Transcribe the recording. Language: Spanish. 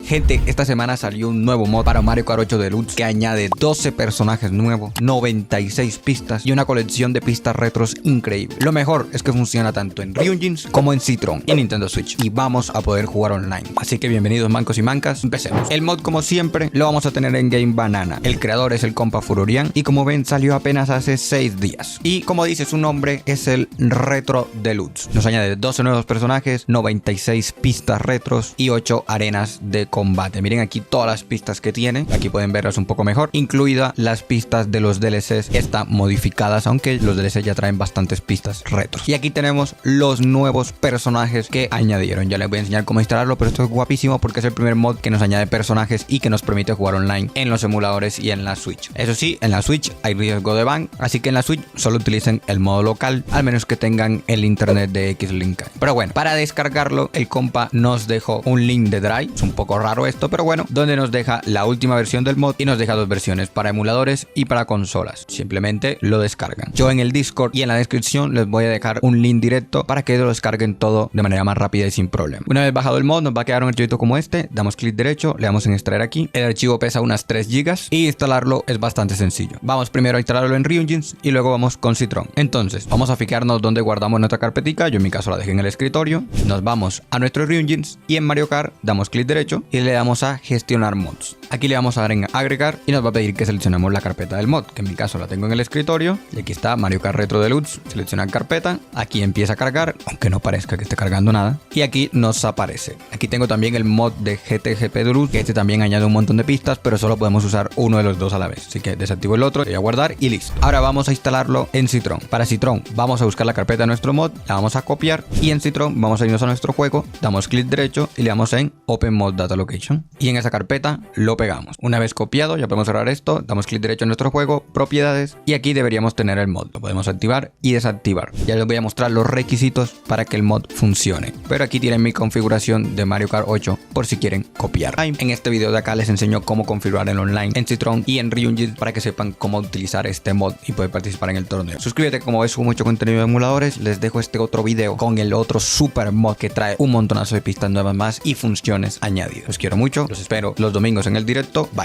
Gente, esta semana salió un nuevo mod para Mario Kart 8 Deluxe que añade 12 personajes nuevos, 96 pistas y una colección de pistas retros increíble. Lo mejor es que funciona tanto en Ryujins como en Citron y Nintendo Switch, y vamos a poder jugar online. Así que bienvenidos mancos y mancas, empecemos. El mod, como siempre, lo vamos a tener en Game Banana. El creador es el compa Furorian y como ven salió apenas hace 6 días. Y como dice su nombre, es el Retro Deluxe. Nos añade 12 nuevos personajes, 96 pistas retros y 8 arenas de combate. Miren aquí todas las pistas que tiene. Aquí pueden verlas un poco mejor, incluida las pistas de los DLCs están modificadas, aunque los DLCs ya traen bastantes pistas retros. Y aquí tenemos los nuevos personajes que añadieron. Ya les voy a enseñar cómo instalarlo, pero esto es guapísimo porque es el primer mod que nos añade personajes y que nos permite jugar online en los emuladores y en la Switch. Eso sí, en la Switch hay riesgo de ban, así que en la Switch solo utilicen el modo local, al menos que tengan el internet de X-Link. Pero bueno, para descargarlo, el compa nos dejó un link de Drive. Es un poco raro esto, pero bueno, donde nos deja la última versión del mod y nos deja dos versiones, para emuladores y para consolas. Simplemente lo descargan. Yo en el Discord y en la descripción les voy a dejar un link directo para que lo descarguen todo de manera más rápida y sin problema. Una vez bajado el mod, nos va a quedar un archivito como este. Damos clic derecho, le damos en extraer aquí. El archivo pesa unas 3 GB y instalarlo es bastante sencillo. Vamos primero a instalarlo en Ryujins y luego vamos con Citron. Entonces, vamos a fijarnos donde guardamos nuestra carpetica. Yo en mi caso la dejé en el escritorio. Nos vamos a nuestro Ryujins y en Mario Kart damos clic derecho y le damos a gestionar mods. Aquí le vamos a dar en agregar y nos va a pedir que seleccionemos la carpeta del mod, que en mi caso la tengo en el escritorio. Y aquí está Mario Kart Retro Deluxe. Seleccionar carpeta. Aquí empieza a cargar, aunque no parezca que esté cargando nada. Y aquí nos aparece. Aquí tengo también el mod de GTGP Deluxe, que este también añade un montón de pistas, pero solo podemos usar uno de los dos a la vez. Así que desactivo el otro, voy a guardar y listo. Ahora vamos a instalarlo en Citron. Para Citron vamos a buscar la carpeta de nuestro mod, la vamos a copiar y en Citron vamos a irnos a nuestro juego, damos clic derecho y le damos en Open Mod Data Location. Y en esa carpeta lo pegamos. Una vez copiado, ya podemos cerrar esto, damos clic derecho en nuestro juego, propiedades, y aquí deberíamos tener el mod. Lo podemos activar y desactivar. Ya les voy a mostrar los requisitos para que el mod funcione. Pero aquí tienen mi configuración de Mario Kart 8 por si quieren copiar. En este video de acá les enseño cómo configurar el online en Citron y en Ryujins para que sepan cómo utilizar este mod y poder participar en el torneo. Suscríbete, como ves, subo mucho contenido de emuladores. Les dejo este otro video con el otro super mod que trae un montonazo de pistas nuevas más y funciones añadidas. Los quiero mucho, los espero los domingos en el directo. Bye.